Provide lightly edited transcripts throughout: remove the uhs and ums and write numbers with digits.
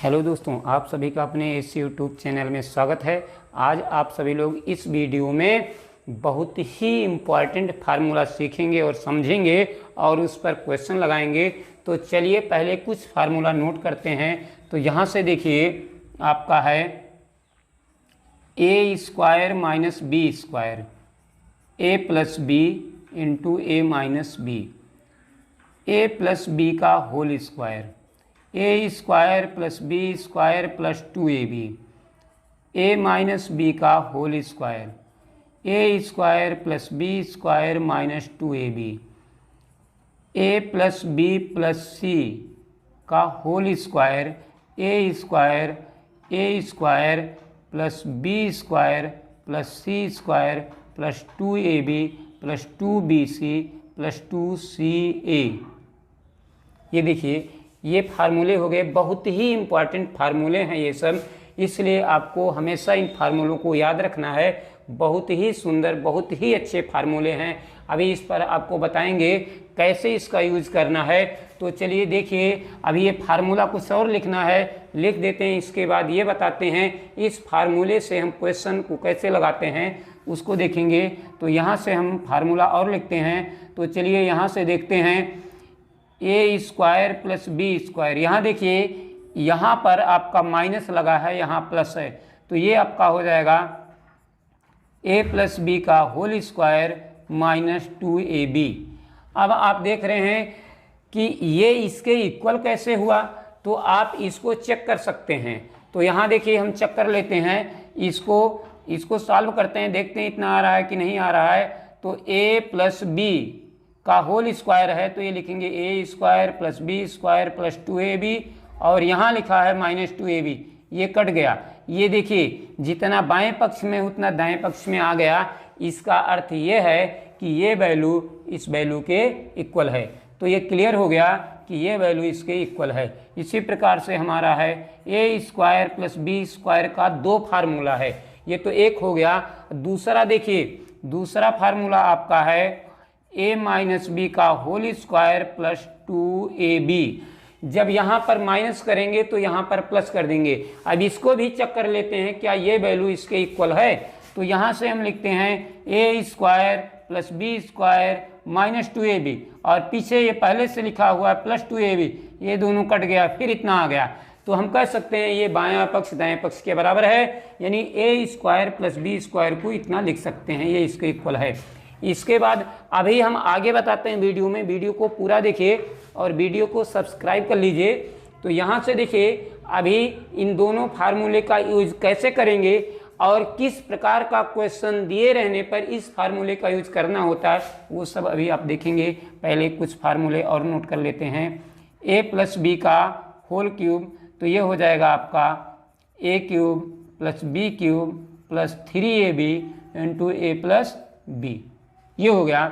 Hello दोस्तों, आप सभी का अपने इस यूट्यूब चैनल में स्वागत है। आज आप सभी लोग इस वीडियो में बहुत ही इम्पॉर्टेंट फार्मूला सीखेंगे और समझेंगे और उस पर क्वेश्चन लगाएंगे। तो चलिए पहले कुछ फार्मूला नोट करते हैं। तो यहाँ से देखिए आपका है A square minus B square, A plus B into A minus B, A plus B का whole square, A square plus B square plus 2ab, A minus B का whole square, A square plus B square minus 2ab, A plus B plus C का whole square, A square plus B square plus C square plus 2ab plus 2bc plus 2ca। ये देखिए ये फार्मूले हो गए, बहुत ही important फार्मूले हैं ये सब, इसलिए आपको हमेशा इन फार्मूलों को याद रखना है। बहुत ही सुंदर, बहुत ही अच्छे फार्मूले हैं। अभी इस पर आपको बताएंगे कैसे इसका यूज करना है। तो चलिए देखिए, अभी ये फार्मूला कुछ और लिखना है, लिख देते हैं। इसके बाद ये बताते हैं इस फार्मूले से हम क्वेश्चन को कैसे लगाते हैं उसको देखेंगे। तो यहाँ से हम फार्मूला और लिखते हैं। तो चलिए यहाँ से देखते हैं A square plus B square. यहाँ देखिए यहाँ पर आपका माइनस लगा है, यहाँ प्लस है, तो ये आपका हो जाएगा ए प्लस बी का होल स्क्वायर माइनस 2ab। अब आप देख रहे हैं कि ये इसके इक्वल कैसे हुआ, तो आप इसको चेक कर सकते हैं। तो यहाँ देखिए हम चेक कर लेते हैं, इसको सॉल्व करते हैं, देखते हैं इतना आ रहा है कि नहीं आ रहा है। तो ए प्लस बी का होल स्क्वायर है, तो ये लिखेंगे A square plus B square plus 2ab, और यहाँ लिखा है माइनस 2ab, ये कट गया। ये देखिए जितना बाएं पक्ष में उतना दाएं पक्ष में आ गया। इसका अर्थ ये है कि ये वैल्यू इस वैल्यू के इक्वल है। तो ये क्लियर हो गया कि ये वैल्यू इसके इक्वल है। इसी प्रकार से हमारा है A square plus B square का दो फार्मूला है, ये तो एक हो गया। दूसरा देखिए, दूसरा फार्मूला आपका है ए माइनस बी का होल स्क्वायर प्लस 2ab। जब यहाँ पर माइनस करेंगे तो यहाँ पर प्लस कर देंगे। अब इसको भी चेक कर लेते हैं क्या ये वैल्यू इसके इक्वल है। तो यहाँ से हम लिखते हैं A square plus B square minus 2ab, और पीछे ये पहले से लिखा हुआ है प्लस 2ab, ये दोनों कट गया, फिर इतना आ गया। तो हम कह सकते हैं ये बायां पक्ष दाएं पक्ष के बराबर है, यानी ए स्क्वायर प्लस बी स्क्वायर को इतना लिख सकते हैं, ये इसके इक्वल है। इसके बाद अभी हम आगे बताते हैं वीडियो में, वीडियो को पूरा देखिए और वीडियो को सब्सक्राइब कर लीजिए। तो यहाँ से देखिए अभी इन दोनों फार्मूले का यूज कैसे करेंगे और किस प्रकार का क्वेश्चन दिए रहने पर इस फार्मूले का यूज करना होता है, वो सब अभी आप देखेंगे। पहले कुछ फार्मूले और नोट कर लेते हैं। ए प्लस बी का होल क्यूब, तो ये हो जाएगा आपका A cube plus B cube plus 3ab into A plus B, ये हो गया।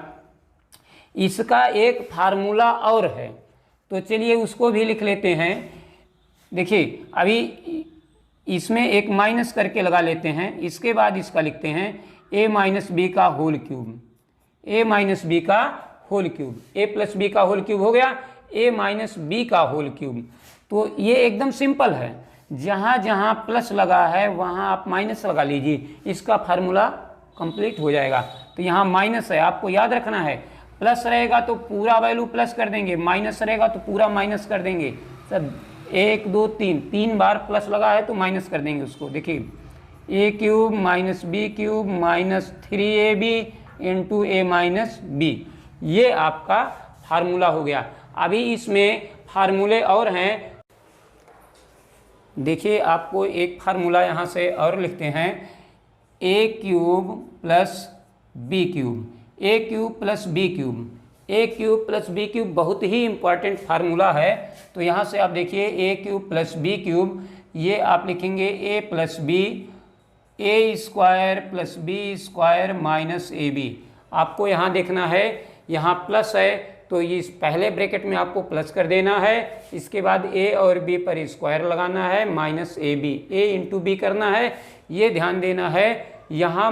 इसका एक फार्मूला और है, तो चलिए उसको भी लिख लेते हैं। देखिए अभी इसमें एक माइनस करके लगा लेते हैं। इसके बाद इसका लिखते हैं ए माइनस बी का होल क्यूब, ए माइनस बी का whole cube, A plus B का होल क्यूब हो गया ए माइनस बी का होल क्यूब। तो ये एकदम सिंपल है, जहाँ जहाँ प्लस लगा है वहाँ आप माइनस लगा लीजिए, इसका फार्मूला कंप्लीट हो जाएगा। तो यहाँ माइनस है, आपको याद रखना है, प्लस रहेगा तो पूरा वैल्यू प्लस कर देंगे, माइनस रहेगा तो पूरा माइनस कर देंगे। सब 1 2 3 बार प्लस लगा है तो माइनस कर देंगे उसको। देखिए A cube minus B cube minus 3ab into A minus B, ये आपका फार्मूला हो गया। अभी इसमें फार्मूले और हैं, देखिए आपको एक फार्मूला यहाँ से और लिखते हैं, A cube plus B cube, A cube plus B cube, A cube plus B cube बहुत ही इंपॉर्टेंट फार्मूला है। तो यहाँ से आप देखिए A cube plus B cube, ये आप लिखेंगे A plus B, A square plus B square minus ab। आपको यहाँ देखना है, यहाँ प्लस है तो इस पहले ब्रैकेट में आपको प्लस कर देना है, इसके बाद ए और बी पर स्क्वायर लगाना है माइनस ab, ए इंटू बी करना है, ये ध्यान देना है। यहाँ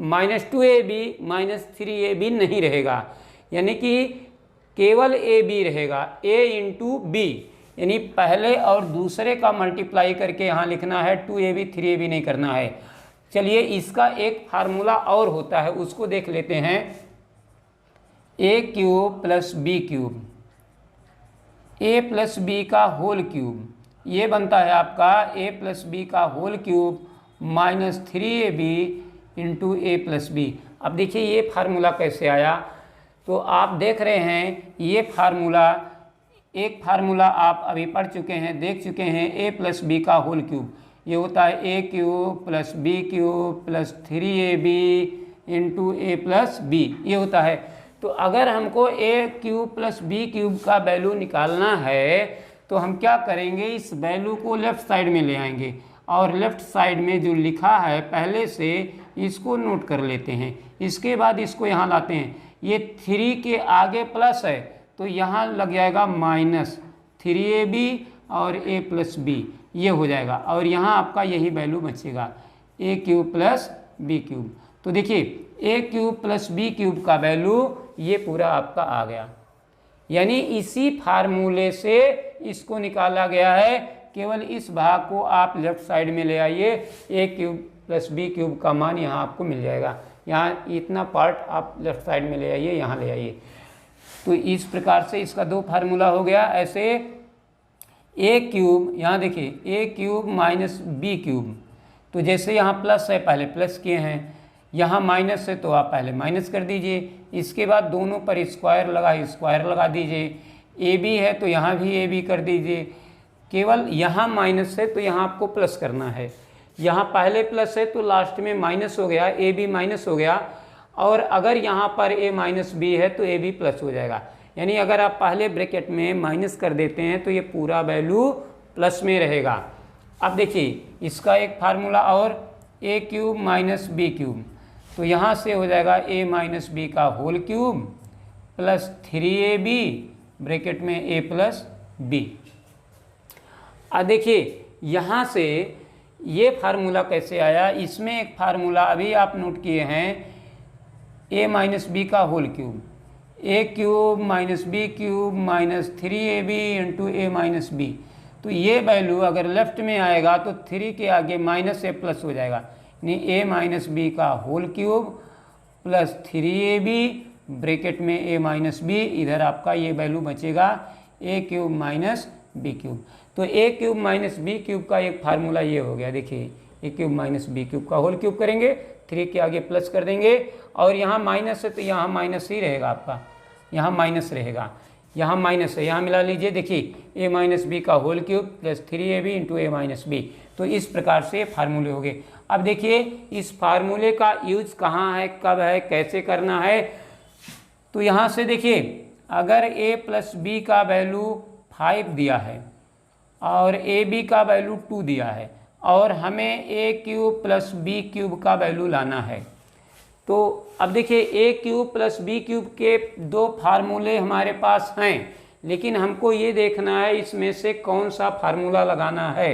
माइनस 2ab माइनस 3ab नहीं रहेगा, यानी कि केवल ए बी रहेगा, ए इंटू बी, यानी पहले और दूसरे का मल्टीप्लाई करके यहाँ लिखना है, 2ab 3ab नहीं करना है। चलिए इसका एक फार्मूला और होता है, उसको देख लेते हैं। A cube plus B cube, A plus B का होल क्यूब, ये बनता है आपका ए प्लस बी का whole cube minus 3ab into A plus B. अब देखिए ये फार्मूला कैसे आया, तो आप देख रहे हैं ये फार्मूला, एक फार्मूला आप अभी पढ़ चुके हैं, देख चुके हैं, ए प्लस बी का होल क्यूब, ये होता है A cube plus B cube plus 3ab into A plus B, ये होता है। तो अगर हमको A cube plus B cube का वैल्यू निकालना है तो हम क्या करेंगे, इस वैल्यू को लेफ्ट साइड में ले आएंगे और लेफ्ट साइड में जो लिखा है पहले से इसको नोट कर लेते हैं। इसके बाद इसको यहाँ लाते हैं, ये 3 के आगे प्लस है तो यहाँ लग जाएगा माइनस 3ab और a प्लस बी, ये हो जाएगा, और यहाँ आपका यही वैल्यू बचेगा A cube plus B cube. तो देखिए A cube plus B cube का वैल्यू ये पूरा आपका आ गया, यानी इसी फार्मूले से इसको निकाला गया है। केवल इस भाग को आप लेफ्ट साइड में ले आइए, ए क्यूब प्लस बी क्यूब का मान यहाँ आपको मिल जाएगा। यहाँ इतना पार्ट आप लेफ्ट साइड में ले आइए, यहाँ ले आइए। तो इस प्रकार से इसका दो फार्मूला हो गया। ऐसे ए क्यूब, यहाँ देखिए A cube minus B cube, तो जैसे यहाँ प्लस है पहले प्लस किए हैं, यहाँ माइनस है तो आप पहले माइनस कर दीजिए, इसके बाद दोनों पर स्क्वायर लगा दीजिए। ए बी है तो यहाँ भी ए बी कर दीजिए, केवल यहाँ माइनस है तो यहाँ आपको प्लस करना है, यहाँ पहले प्लस है तो लास्ट में माइनस हो गया, ए बी माइनस हो गया, और अगर यहाँ पर ए माइनस बी है तो ए बी प्लस हो जाएगा। यानी अगर आप पहले ब्रैकेट में माइनस कर देते हैं तो ये पूरा वैल्यू प्लस में रहेगा। अब देखिए इसका एक फार्मूला और, A cube minus B cube, तो यहाँ से हो जाएगा ए माइनस बी का whole cube plus 3ab bracket में ए प्लस बी। अब देखिए यहाँ से ये फार्मूला कैसे आया, इसमें एक फार्मूला अभी आप नोट किए हैं, ए माइनस बी का whole cube, A cube minus B cube minus 3ab into A minus B. तो ये वैल्यू अगर लेफ्ट में आएगा तो 3 के आगे माइनस ए प्लस हो जाएगा, यानी ए माइनस बी का whole cube plus 3ab bracket में ए माइनस बी, इधर आपका ये वैल्यू बचेगा A cube minus B cube. तो A cube minus B cube का एक फार्मूला ये हो गया। देखिए A cube minus B cube का होल क्यूब करेंगे, 3 के आगे प्लस कर देंगे, और यहाँ माइनस है तो यहाँ माइनस ही रहेगा आपका, यहाँ माइनस रहेगा, यहाँ माइनस है, यहाँ मिला लीजिए। देखिए ए माइनस बी का whole cube plus 3ab into A minus B. तो इस प्रकार से फार्मूले हो गए। अब देखिए इस फार्मूले का यूज कहाँ है, कब है, कैसे करना है। तो यहाँ से देखिए अगर a प्लस बी का वैल्यू 5 दिया है और ए बी का वैल्यू 2 दिया है और हमें ए क्यूब प्लस बी क्यूब का वैल्यू लाना है, तो अब देखिए A cube plus B cube के दो फार्मूले हमारे पास हैं, लेकिन हमको ये देखना है इसमें से कौन सा फार्मूला लगाना है।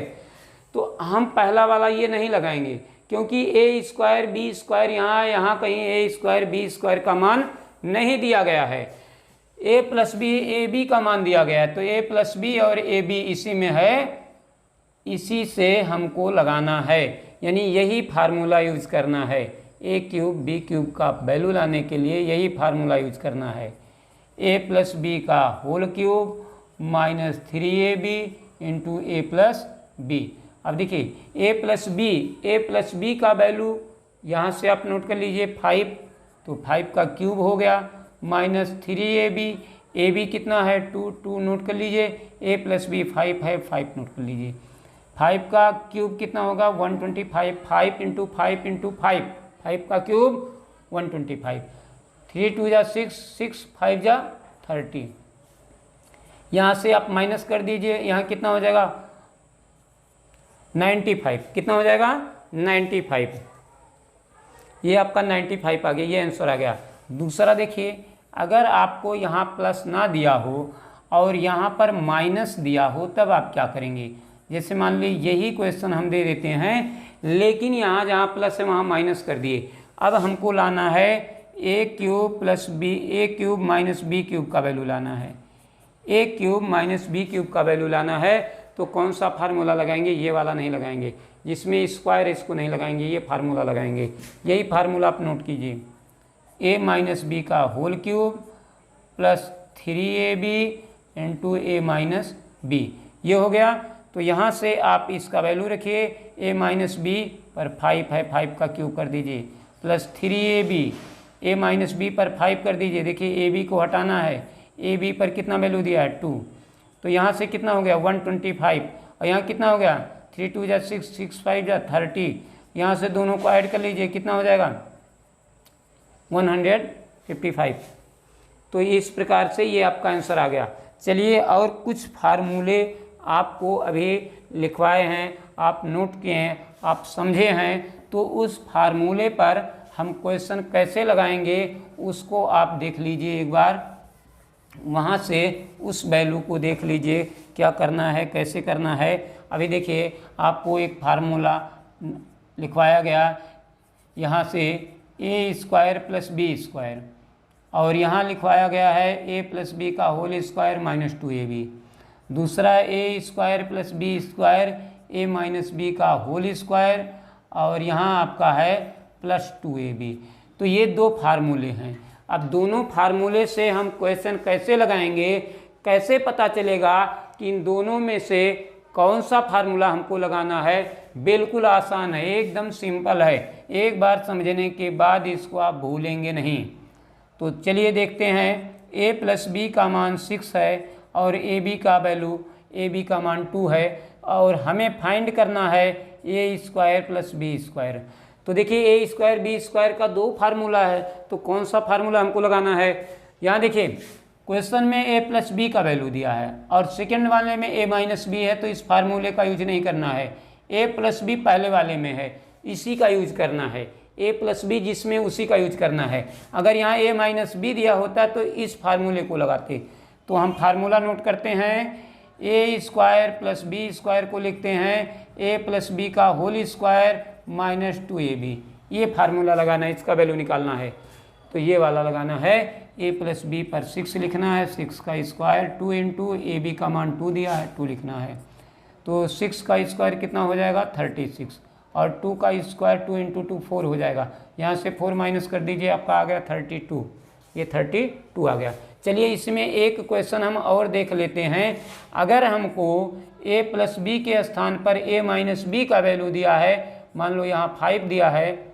तो हम पहला वाला ये नहीं लगाएंगे, क्योंकि ए स्क्वायर बी स्क्वायर यहाँ कहीं ए स्क्वायर बी स्क्वायर का मान नहीं दिया गया है, A plus B A B का मान दिया गया है। तो ए प्लस बी और ए बी इसी में है, इसी से हमको लगाना है, यानी यही फार्मूला यूज करना है। ए क्यूब बी क्यूब का वैल्यू लाने के लिए यही फार्मूला यूज करना है, ए प्लस बी का whole cube minus 3ab into A plus B. अब देखिए ए प्लस बी का वैल्यू यहाँ से आप नोट कर लीजिए 5, तो 5 का क्यूब हो गया माइनस 3ab, ए बी कितना है 2 नोट कर लीजिए, ए प्लस बी 5 है 5 नोट कर लीजिए। 5 का क्यूब कितना होगा 125, 5 इंटू 5 इंटू 5, 5 का क्यूब 125, 3 2 जा 6, 6 5 जा 30। यहाँ से आप माइनस कर दीजिए, यहाँ कितना हो जाएगा 95, कितना हो जाएगा 95, ये आपका 95 आ गया, ये आंसर आ गया। दूसरा देखिए अगर आपको यहाँ प्लस ना दिया हो और यहाँ पर माइनस दिया हो तब आप क्या करेंगे। जैसे मान लीजिए यही क्वेश्चन हम दे देते हैं, लेकिन यहाँ जहाँ प्लस है वहाँ माइनस कर दिए। अब हमको लाना है A cube plus B, A cube minus B cube का वैल्यू लाना है। A cube minus B cube का वैल्यू लाना है तो कौन सा फार्मूला लगाएंगे, ये वाला नहीं लगाएंगे, जिसमें स्क्वायर इसको नहीं लगाएंगे, ये फार्मूला लगाएंगे। यही फार्मूला आप नोट कीजिए, ए माइनस बी का whole cube plus 3ab into A minus B, ये हो गया। तो यहाँ से आप इसका वैल्यू रखिए, ए माइनस बी पर 5 है, 5 का क्यूब कर दीजिए, प्लस 3ab, ए माइनस बी पर 5 कर दीजिए। देखिए ए बी को हटाना है, ए बी पर कितना वैल्यू दिया है 2, तो यहाँ से कितना हो गया 125, और यहाँ कितना हो गया 3 2 जा 6, 6 5 जा 30, यहाँ से दोनों को ऐड कर लीजिए, कितना हो जाएगा 155। तो इस प्रकार से ये आपका आंसर आ गया। चलिए और कुछ फार्मूले आपको अभी लिखवाए हैं, आप नोट किए हैं, आप समझे हैं, तो उस फार्मूले पर हम क्वेश्चन कैसे लगाएंगे उसको आप देख लीजिए एक बार, वहाँ से उस वैल्यू को देख लीजिए क्या करना है, कैसे करना है। अभी देखिए आपको एक फार्मूला लिखवाया गया, यहाँ से ए स्क्वायर प्लस बी स्क्वायर, और यहाँ लिखवाया गया है ए प्लस बी का होल स्क्वायर माइनस 2ab, दूसरा ए स्क्वायर प्लस बी स्क्वायर ए माइनस बी का होल स्क्वायर, और यहाँ आपका है प्लस 2ab। तो ये दो फार्मूले हैं। अब दोनों फार्मूले से हम क्वेश्चन कैसे लगाएंगे, कैसे पता चलेगा कि इन दोनों में से कौन सा फार्मूला हमको लगाना है? बिल्कुल आसान है, एकदम सिंपल है, एक बार समझने के बाद इसको आप भूलेंगे नहीं। तो चलिए देखते हैं, a प्लस बी का मान 6 है और ए बी का वैल्यू, ए बी का मान 2 है, और हमें फाइंड करना है A square plus B square. तो देखिए ए स्क्वायर बी स्क्वायर का दो फार्मूला है, तो कौन सा फार्मूला हमको लगाना है? यहाँ देखिए क्वेश्चन में ए प्लस बी का वैल्यू दिया है और सेकेंड वाले में ए माइनस बी है, तो इस फार्मूले का यूज नहीं करना है। ए प्लस बी पहले वाले में है, इसी का यूज करना है। ए प्लस बी जिसमें उसी का यूज करना है। अगर यहाँ ए माइनस बी दिया होता तो इस फार्मूले को लगाते। तो हम फार्मूला नोट करते हैं, A square plus B square को लिखते हैं ए प्लस बी का होल स्क्वायर माइनस 2ab। ये फार्मूला लगाना है, इसका वैल्यू निकालना है, तो ये वाला लगाना है। ए प्लस बी पर 6 लिखना है, 6 का स्क्वायर 2 इंटू ए बी का मान 2 दिया है 2 लिखना है। तो 6 का स्क्वायर कितना हो जाएगा 36, और 2 का स्क्वायर 2 इंटू 2 4 हो जाएगा। यहाँ से 4 माइनस कर दीजिए, आपका आ गया 32, ये 32 आ गया। चलिए इसमें एक क्वेश्चन हम और देख लेते हैं। अगर हमको a प्लस बी के स्थान पर a माइनस बी का वैल्यू दिया है, मान लो यहाँ 5 दिया है,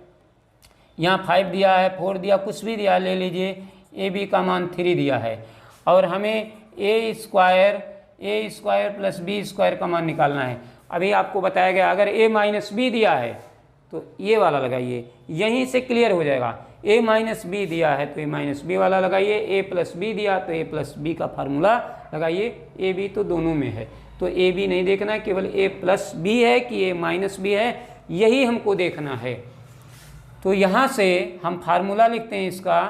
यहाँ 5 दिया है, 4 दिया, कुछ भी दिया ले लीजिए, ए बी का मान 3 दिया है, और हमें ए स्क्वायर प्लस बी स्क्वायर का मान निकालना है। अभी आपको बताया गया अगर a माइनस बी दिया है तो ये वाला लगाइए, यहीं से क्लियर हो जाएगा। a माइनस बी दिया है तो a माइनस बी वाला लगाइए, a प्लस बी दिया तो a प्लस बी का फार्मूला लगाइए। a b तो दोनों में है, तो a b नहीं देखना, केवल a प्लस बी है कि a माइनस बी है, यही हमको देखना है। तो यहाँ से हम फार्मूला लिखते हैं इसका,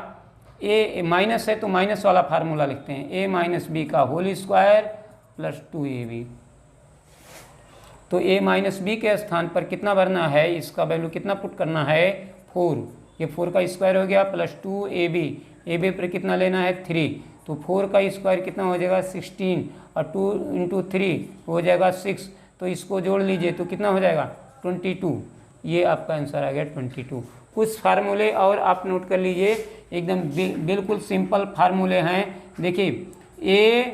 a माइनस है तो माइनस वाला फार्मूला लिखते हैं, a माइनस बी का होल स्क्वायर प्लस 2ab। तो a माइनस बी के स्थान पर कितना भरना है, इसका वैल्यू कितना पुट करना है 4, ये 4 का स्क्वायर हो गया प्लस 2ab, ab पर कितना लेना है 3, तो 4 का स्क्वायर कितना हो जाएगा 16, और 2 इंटू 3 हो जाएगा 6, तो इसको जोड़ लीजिए तो कितना हो जाएगा 22। ये आपका आंसर आ गया 22। कुछ फार्मूले और आप नोट कर लीजिए, एकदम बिल्कुल सिंपल फार्मूले हैं। देखिए a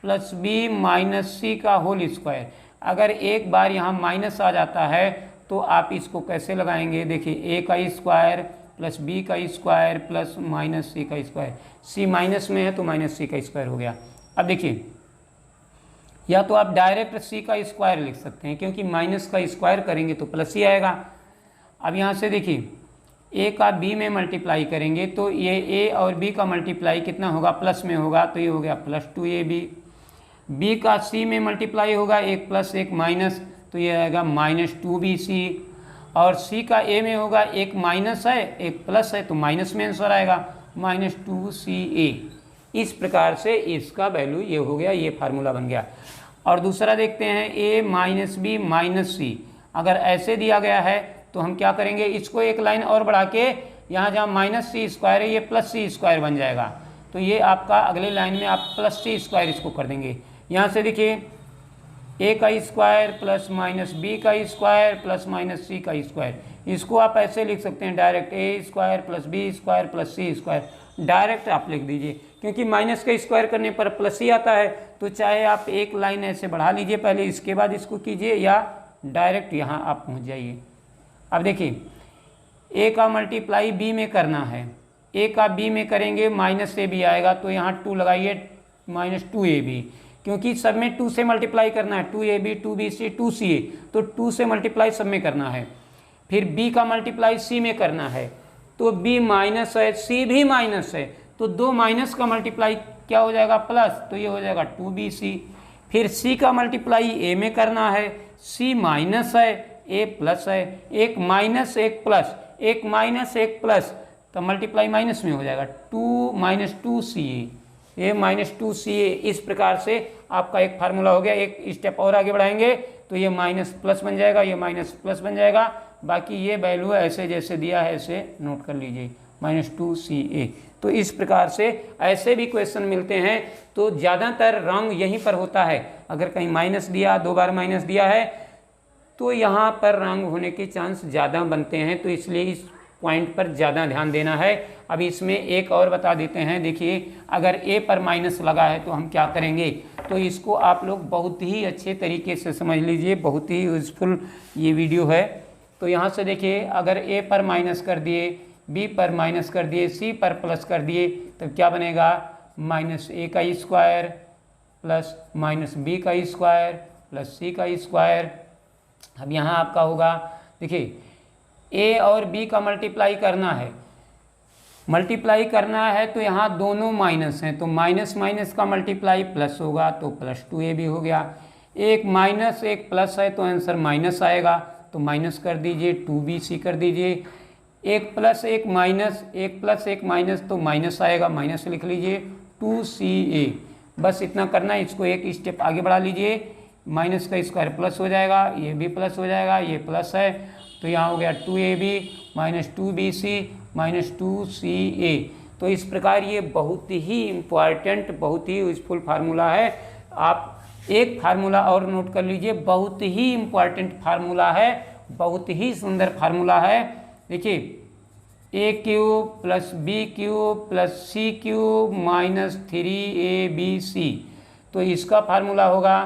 plus B minus C का होल स्क्वायर, अगर एक बार यहाँ माइनस आ जाता है तो आप इसको कैसे लगाएंगे? देखिए a का स्क्वायर प्लस b का स्क्वायर प्लस माइनस सी का स्क्वायर, c माइनस में है तो माइनस सी का स्क्वायर हो गया। अब देखिए या तो आप डायरेक्ट c का स्क्वायर लिख सकते हैं, क्योंकि माइनस का स्क्वायर करेंगे तो प्लस ही आएगा। अब यहाँ से देखिए a का b में मल्टीप्लाई करेंगे तो ये a और b का मल्टीप्लाई कितना होगा प्लस में होगा, तो ये हो गया प्लस 2ab। b का c में मल्टीप्लाई होगा, एक प्लस एक माइनस, तो ये आएगा माइनस 2bc, और c का a में होगा, एक माइनस है एक प्लस है, तो माइनस में आंसर आएगा माइनस 2ca। इस प्रकार से इसका वैल्यू ये हो गया, ये फार्मूला बन गया। और दूसरा देखते हैं a माइनस बी माइनस सी, अगर ऐसे दिया गया है तो हम क्या करेंगे, इसको एक लाइन और बढ़ा के यहाँ जहाँ माइनस सी स्क्वायर है ये प्लस सी स्क्वायर बन जाएगा, तो ये आपका अगले लाइन में आप प्लस सी स्क्वायर इसको कर देंगे। यहाँ से देखिए ए का स्क्वायर प्लस माइनस बी का स्क्वायर प्लस माइनस सी का स्क्वायर, इसको आप ऐसे लिख सकते हैं direct A square plus B square plus C square, direct आप लिख दीजिए, क्योंकि माइनस का स्क्वायर करने पर प्लस ही आता है। तो चाहे आप एक लाइन ऐसे बढ़ा लीजिए पहले, इसके बाद इसको कीजिए, या डायरेक्ट यहाँ आप पहुँच जाइए। अब देखिए ए का मल्टीप्लाई बी में करना है, ए का बी में करेंगे माइनस ए बी आएगा, तो यहाँ 2 लगाइए माइनस 2ab, क्योंकि सब में 2 से मल्टीप्लाई करना है, 2ab 2bc 2ca, तो 2 से मल्टीप्लाई सब में करना है। फिर b का मल्टीप्लाई c में करना है, तो b माइनस है c भी माइनस है, तो 2 माइनस का मल्टीप्लाई क्या हो जाएगा प्लस, तो ये हो जाएगा 2bc। फिर c का मल्टीप्लाई a में करना है, c माइनस है a प्लस है, एक माइनस एक प्लस, एक माइनस एक प्लस, तो मल्टीप्लाई माइनस में हो जाएगा 2 माइनस 2ca, ये माइनस 2ca। इस प्रकार से आपका एक फार्मूला हो गया। एक स्टेप और आगे बढ़ाएंगे तो ये माइनस प्लस बन जाएगा, ये माइनस प्लस बन जाएगा। बाकी ये वैल्यू ऐसे जैसे दिया है ऐसे नोट कर लीजिए, माइनस 2ca। तो इस प्रकार से ऐसे भी क्वेश्चन मिलते हैं, तो ज़्यादातर रॉन्ग यहीं पर होता है। अगर कहीं माइनस दिया, 2 बार माइनस दिया है, तो यहाँ पर रॉन्ग होने के चांस ज़्यादा बनते हैं, तो इसलिए इस पॉइंट पर ज़्यादा ध्यान देना है। अब इसमें एक और बता देते हैं, देखिए अगर ए पर माइनस लगा है तो हम क्या करेंगे, तो इसको आप लोग बहुत ही अच्छे तरीके से समझ लीजिए, बहुत ही यूजफुल ये वीडियो है। तो यहाँ से देखिए अगर ए पर माइनस कर दिए, बी पर माइनस कर दिए, सी पर प्लस कर दिए, तो क्या बनेगा, माइनस ए का स्क्वायर प्लस माइनस बी का स्क्वायर प्लस सी का स्क्वायर। अब यहाँ आपका होगा, देखिए ए और बी का मल्टीप्लाई करना है, मल्टीप्लाई करना है तो यहाँ दोनों माइनस हैं, तो माइनस माइनस का मल्टीप्लाई प्लस होगा, तो प्लस 2ab हो गया। एक माइनस एक प्लस है तो आंसर माइनस आएगा, तो माइनस कर दीजिए, 2bc कर दीजिए। एक प्लस एक माइनस, एक प्लस एक माइनस, तो माइनस आएगा, माइनस लिख लीजिए, 2ca। बस इतना करना है। इसको एक स्टेप आगे बढ़ा लीजिए, माइनस का स्क्वायर प्लस हो जाएगा, ये भी प्लस हो जाएगा, ये प्लस है, तो यहाँ हो गया 2ab minus 2bc minus 2ca। तो इस प्रकार ये बहुत ही इम्पॉर्टेंट, बहुत ही यूजफुल फार्मूला है। आप एक फार्मूला और नोट कर लीजिए, बहुत ही इम्पॉर्टेंट फार्मूला है, बहुत ही सुंदर फार्मूला है। देखिए A cube plus B cube plus C cube minus 3abc, तो इसका फार्मूला होगा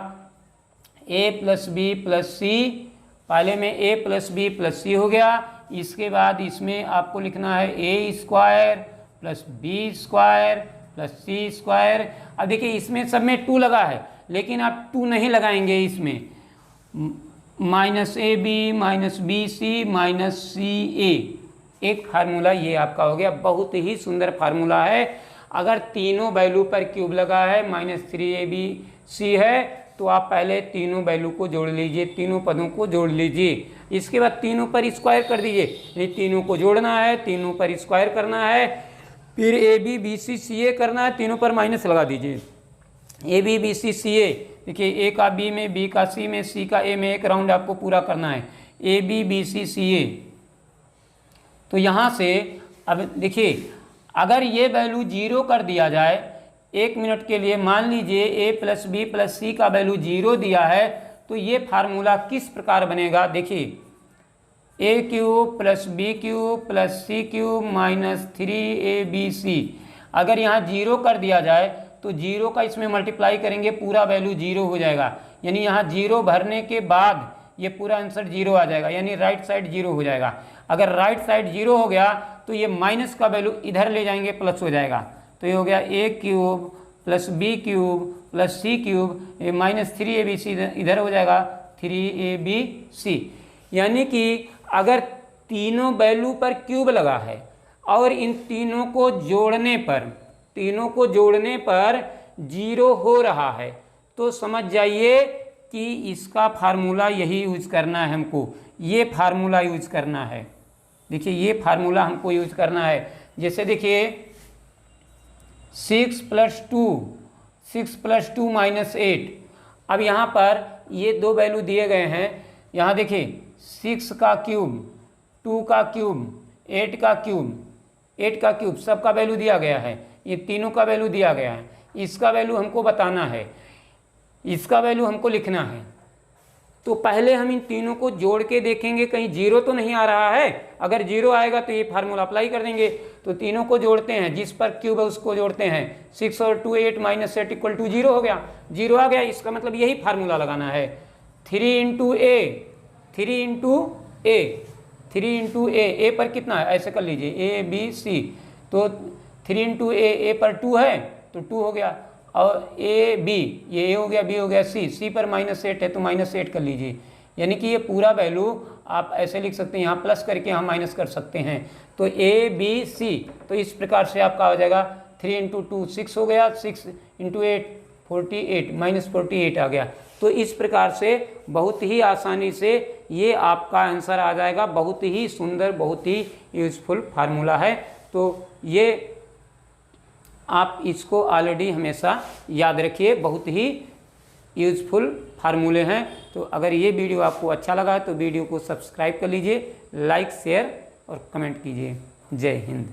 A plus B plus C. पहले में A plus B plus C हो गया, इसके बाद इसमें आपको लिखना है A square plus B square plus C square. अब देखिए इसमें सब में 2 लगा है, लेकिन आप 2 नहीं लगाएंगे, इसमें minus A B minus B C minus C A. एक फार्मूला ये आपका हो गया, बहुत ही सुंदर फार्मूला है। अगर तीनों वैल्यू पर क्यूब लगा है, माइनस 3abc है, तो आप पहले तीनों वैल्यू को जोड़ लीजिए, तीनों पदों को जोड़ लीजिए। इसके बाद तीनों पर स्क्वायर कर दीजिए, ये तीनों को जोड़ना है, तीनों पर स्क्वायर करना है, फिर abc करना है, तीनों पर माइनस लगा दीजिए, abc देखिए ए का बी में, बी का सी में, सी का ए में, एक राउंड आपको पूरा करना है, abc तो यहाँ से अब देखिए अगर ये वैल्यू 0 कर दिया जाए, 1 मिनट के लिए मान लीजिए ए प्लस बी प्लस सी का वैल्यू 0 दिया है, तो ये फार्मूला किस प्रकार बनेगा। देखिए A cube plus B cube plus C cube minus 3abc। अगर यहाँ 0 कर दिया जाए तो 0 का इसमें मल्टीप्लाई करेंगे, पूरा वैल्यू 0 हो जाएगा, यानी यहाँ 0 भरने के बाद ये पूरा आंसर 0 आ जाएगा, यानी राइट साइड 0 हो जाएगा। अगर राइट साइड 0 हो गया तो ये माइनस का वैल्यू इधर ले जाएंगे, प्लस हो जाएगा, तो ये हो गया A cube plus B cube plus C cube, ये माइनस 3abc इधर हो जाएगा 3abc। यानी कि अगर तीनों वैल्यू पर क्यूब लगा है और इन तीनों को जोड़ने पर 0 हो रहा है, तो समझ जाइए कि इसका फार्मूला यही यूज करना है हमको, ये फार्मूला यूज करना है। देखिए ये फार्मूला हमको यूज करना है। जैसे देखिए 6 प्लस 2 माइनस 8। अब यहाँ पर ये 2 वैल्यू दिए गए हैं, यहाँ देखिए 6 का क्यूब, 2 का क्यूब, 8 का क्यूब सबका वैल्यू दिया गया है। ये तीनों का वैल्यू दिया गया है, इसका वैल्यू हमको बताना है, इसका वैल्यू हमको लिखना है। तो पहले हम इन तीनों को जोड़ के देखेंगे कहीं जीरो तो नहीं आ रहा है। अगर जीरो आएगा तो ये फार्मूला अप्लाई कर देंगे। तो तीनों को जोड़ते हैं, जिस पर क्यूब है उसको जोड़ते हैं। 6 और 2 8 माइनस 8 इक्वल टू 0 हो गया। 0 आ गया, इसका मतलब यही फार्मूला लगाना है। 3 इंटू ए, 3 इंटू ए पर कितना है ऐसे कर लीजिए, ए बी सी। तो 3 इंटू ए पर 2 है तो 2 हो गया, और ए बी, ये ए हो गया, बी हो गया, सी पर -8 है तो -8 कर लीजिए। यानी कि ये पूरा वैल्यू आप ऐसे लिख सकते हैं, यहाँ प्लस करके यहाँ माइनस कर सकते हैं। तो ए बी सी, तो इस प्रकार से आपका हो जाएगा 3 इंटू 2 6 हो गया, 6 इंटू 8 48, -48 आ गया। तो इस प्रकार से बहुत ही आसानी से ये आपका आंसर आ जाएगा। बहुत ही सुंदर, बहुत ही यूज़फुल फार्मूला है। तो ये आप इसको ऑलरेडी हमेशा याद रखिए, बहुत ही यूज़फुल फार्मूले हैं। तो अगर ये वीडियो आपको अच्छा लगा तो वीडियो को सब्सक्राइब कर लीजिए, लाइक शेयर और कमेंट कीजिए। जय हिंद।